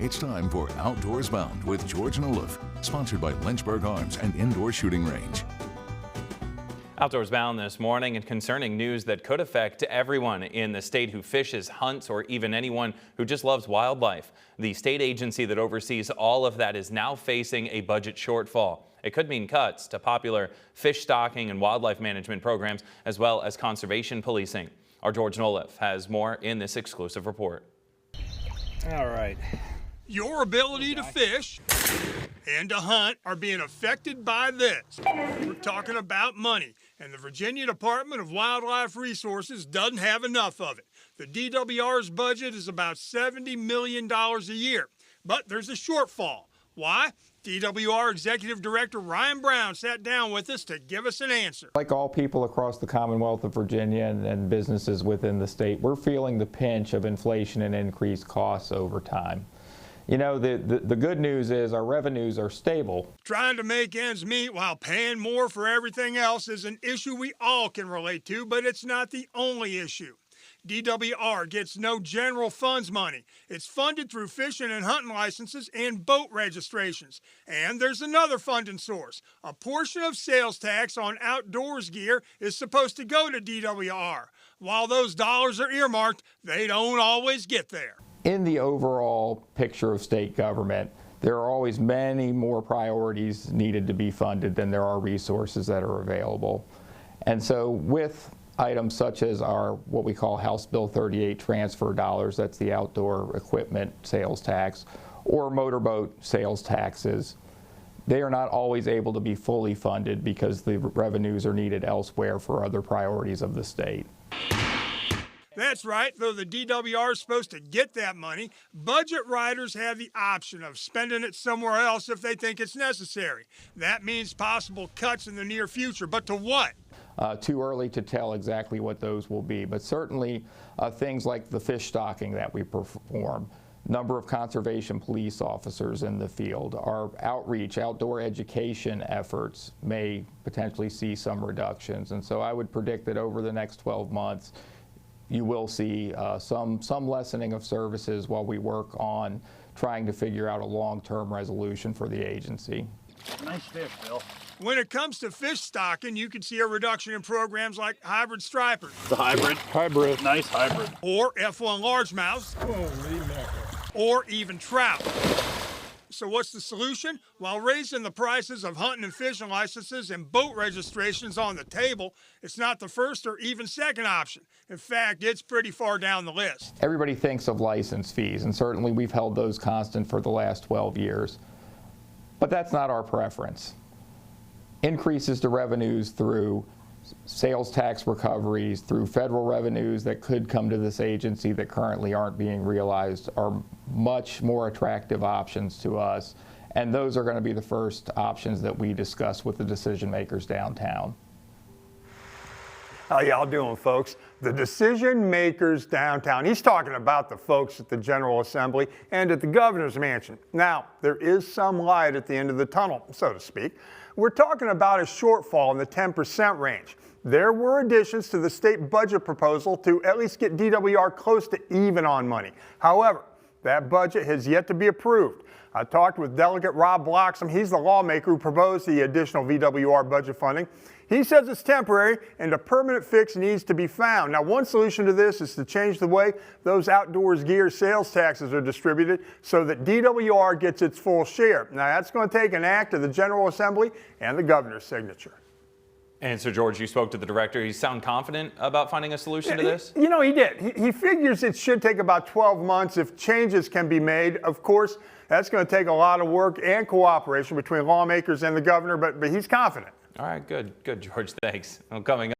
It's time for Outdoors Bound with George and Olaf, sponsored by Lynchburg Arms and Indoor Shooting Range. Outdoors Bound this morning, and concerning news that could affect everyone in the state who fishes, hunts, or even anyone who just loves wildlife. The state agency that oversees all of that is now facing a budget shortfall. It could mean cuts to popular fish stocking and wildlife management programs, as well as conservation policing. Our George and Olaf has more in this exclusive report. All right. Your ability to fish and to hunt are being affected by this. We're talking about money, and the Virginia Department of Wildlife Resources doesn't have enough of it. The DWR's budget is about $70 million a year, but there's a shortfall. Why? DWR Executive Director Ryan Brown sat down with us to give us an answer. Like all people across the Commonwealth of Virginia and businesses within the state, we're feeling the pinch of inflation and increased costs over time. You know, the good news is our revenues are stable. Trying to make ends meet while paying more for everything else is an issue we all can relate to, but it's not the only issue. DWR gets no general funds money. It's funded through fishing and hunting licenses and boat registrations. And there's another funding source. A portion of sales tax on outdoors gear is supposed to go to DWR. While those dollars are earmarked, they don't always get there. In the overall picture of state government, there are always many more priorities needed to be funded than there are resources that are available. And so with items such as our what we call House Bill 38 transfer dollars, that's the outdoor equipment sales tax, or motorboat sales taxes, they are not always able to be fully funded because the revenues are needed elsewhere for other priorities of the state. That's right, though the DWR is supposed to get that money, budget writers have the option of spending it somewhere else if they think it's necessary. That means possible cuts in the near future, but to what? Too early to tell exactly what those will be, but certainly things like the fish stocking that we perform, number of conservation police officers in the field, our outreach, outdoor education efforts may potentially see some reductions. And so I would predict that over the next 12 months, you will see some lessening of services while we work on trying to figure out a long-term resolution for the agency. Nice fish, Bill. When it comes to fish stocking, you can see a reduction in programs like hybrid stripers. The hybrid. Hybrid. Nice hybrid. Or F1 largemouths. Holy mackerel. Or even trout. So what's the solution? While raising the prices of hunting and fishing licenses and boat registrations on the table, it's not the first or even second option. In fact, it's pretty far down the list. Everybody thinks of license fees, and certainly we've held those constant for the last 12 years. But that's not our preference. Increases to revenues through sales tax recoveries, through federal revenues that could come to this agency that currently aren't being realized are much more attractive options to us. And those are going to be the first options that we discuss with the decision makers downtown. How y'all doing, folks? The decision makers downtown. He's talking about the folks at the General Assembly and at the governor's mansion. Now, there is some light at the end of the tunnel, so to speak. We're talking about a shortfall in the 10% range. There were additions to the state budget proposal to at least get DWR close to even on money. However, that budget has yet to be approved. I talked with Delegate Rob Bloxham. He's the lawmaker who proposed the additional VDWR budget funding. He says it's temporary and a permanent fix needs to be found. Now, one solution to this is to change the way those outdoors gear sales taxes are distributed so that DWR gets its full share. Now, that's going to take an act of the General Assembly and the governor's signature. And so, George, you spoke to the director. You sound confident about finding a solution to this? You know, he did. He figures it should take about 12 months if changes can be made. Of course, that's going to take a lot of work and cooperation between lawmakers and the governor, but he's confident. All right, good, George. Thanks. Well, coming up.